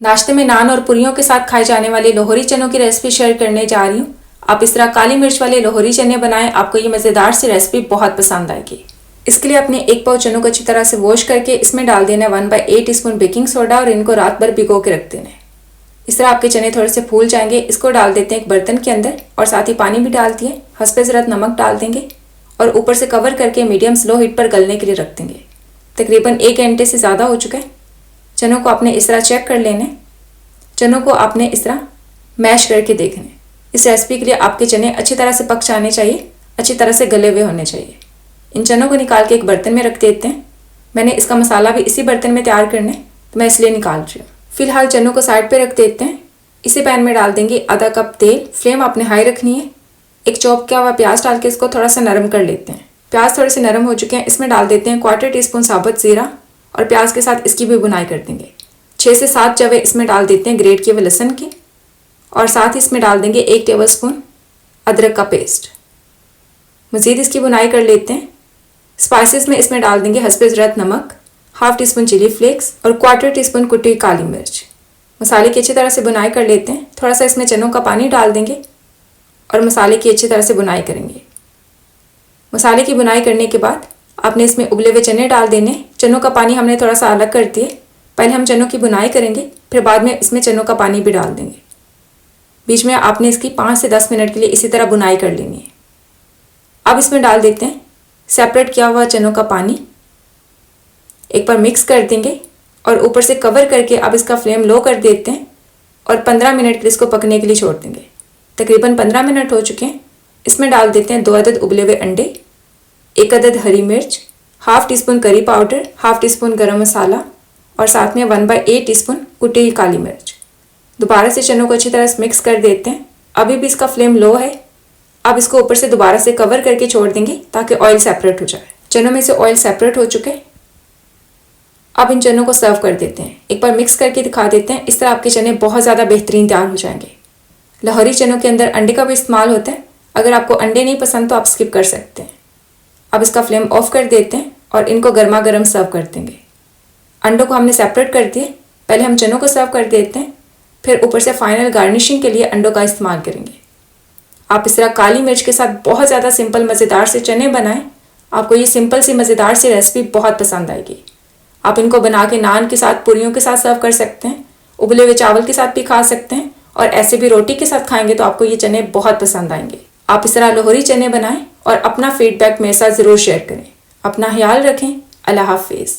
नाश्ते में नान और पूरियों के साथ खाए जाने वाले लोहरी चनों की रेसिपी शेयर करने जा रही हूँ। आप इस तरह काली मिर्च वाले लोहरी चने बनाएं, आपको ये मज़ेदार सी रेसिपी बहुत पसंद आएगी। इसके लिए अपने एक पाव चनों को अच्छी तरह से वॉश करके इसमें डाल देना 1/8 टीस्पून बेकिंग सोडा और इनको रात भर भिगो के रख देना है। इस तरह आपके चने थोड़े से फूल जाएंगे। इसको डाल देते हैं एक बर्तन के अंदर और साथ ही पानी भी डाल दिए, हंसपे ज़रूरत नमक डाल देंगे और ऊपर से कवर करके मीडियम स्लो हीट पर गलने के लिए रख देंगे। तकरीबन 1 घंटे से ज़्यादा हो चुका है। चनों को आपने इस तरह चेक कर लेना है। चनों को आपने इस तरह मैश करके देखना है। इस रेसिपी के लिए आपके चने अच्छी तरह से पक जाने चाहिए, अच्छी तरह से गले हुए होने चाहिए। इन चनों को निकाल के एक बर्तन में रख देते हैं। मैंने इसका मसाला भी इसी बर्तन में तैयार करना है, तो मैं इसलिए निकाल रही हूँ। फिलहाल चनों को साइड पे रख देते हैं। इसी पैन में डाल देंगे आधा कप तेल। फ्लेम आपने हाई रखनी है। एक चॉप किया हुआ प्याज डाल के इसको थोड़ा सा नरम कर लेते हैं। प्याज थोड़े से नरम हो चुके हैं। इसमें डाल देते हैं 1/4 टीस्पून साबुत ज़ीरा और प्याज के साथ इसकी भी बुनाई कर देंगे। 6 से 7 जवे इसमें डाल देते हैं ग्रेट किए हुए लहसुन की और साथ ही इसमें डाल देंगे 1 टेबलस्पून अदरक का पेस्ट। मज़ीद इसकी बुनाई कर लेते हैं। स्पाइसेस में इसमें डाल देंगे हंसपे ज़रूरत नमक, 1/2 टीस्पून चिली फ्लेक्स और 1/4 टीस्पून कुटी हुई काली मिर्च। मसाले की अच्छी तरह से बुनाई कर लेते हैं। थोड़ा सा इसमें चनों का पानी डाल देंगे और मसाले की अच्छी तरह से बुनाई करेंगे। मसाले की बुनाई करने के बाद आपने इसमें उबले हुए चने डाल देने। चनों का पानी हमने थोड़ा सा अलग कर दिए। पहले हम चनों की बुनाई करेंगे, फिर बाद में इसमें चनों का पानी भी डाल देंगे। बीच में आपने इसकी 5 से 10 मिनट के लिए इसी तरह बुनाई कर लेनी है। अब इसमें डाल देते हैं सेपरेट किया हुआ चनों का पानी। एक बार मिक्स कर देंगे और ऊपर से कवर करके अब इसका फ्लेम लो कर देते हैं और 15 मिनट के लिए इसको पकने के लिए छोड़ देंगे। तकरीबन 15 मिनट हो चुके हैं। इसमें डाल देते हैं 2 अदद उबले हुए अंडे, 1 अदद हरी मिर्च, 1/2 टीस्पून करी पाउडर, 1/2 टीस्पून गरम मसाला और साथ में 1/8 टीस्पून कुटी हुई काली मिर्च। दोबारा से चनों को अच्छी तरह से मिक्स कर देते हैं। अभी भी इसका फ्लेम लो है। अब इसको ऊपर से दोबारा से कवर करके छोड़ देंगे ताकि ऑयल सेपरेट हो जाए। चनों में से ऑयल सेपरेट हो चुके हैं। अब इन चनों को सर्व कर देते हैं। एक बार मिक्स करके दिखा देते हैं। इस तरह आपके चने बहुत ज़्यादा बेहतरीन तैयार हो जाएंगे। लाहौरी चनों के अंदर अंडे का भी इस्तेमाल होता है। अगर आपको अंडे नहीं पसंद तो आप स्किप कर सकते हैं। अब इसका फ्लेम ऑफ कर देते हैं और इनको गर्मा गर्म सर्व कर देंगे। अंडों को हमने सेपरेट कर दिए। पहले हम चनों को सर्व कर देते हैं, फिर ऊपर से फाइनल गार्निशिंग के लिए अंडों का इस्तेमाल करेंगे। आप इस तरह काली मिर्च के साथ बहुत ज़्यादा सिंपल मज़ेदार से चने बनाएं। आपको ये सिंपल सी मज़ेदार सी रेसिपी बहुत पसंद आएगी। आप इनको बना के नान के साथ, पूरियों के साथ सर्व कर सकते हैं। उबले हुए चावल के साथ भी खा सकते हैं और ऐसे भी रोटी के साथ खाएंगे तो आपको ये चने बहुत पसंद आएंगे। आप इस तरह लोहरी चने बनाएं और अपना फीडबैक मेरे साथ ज़रूर शेयर करें। अपना ख्याल रखें। अल्लाह हाफिज़।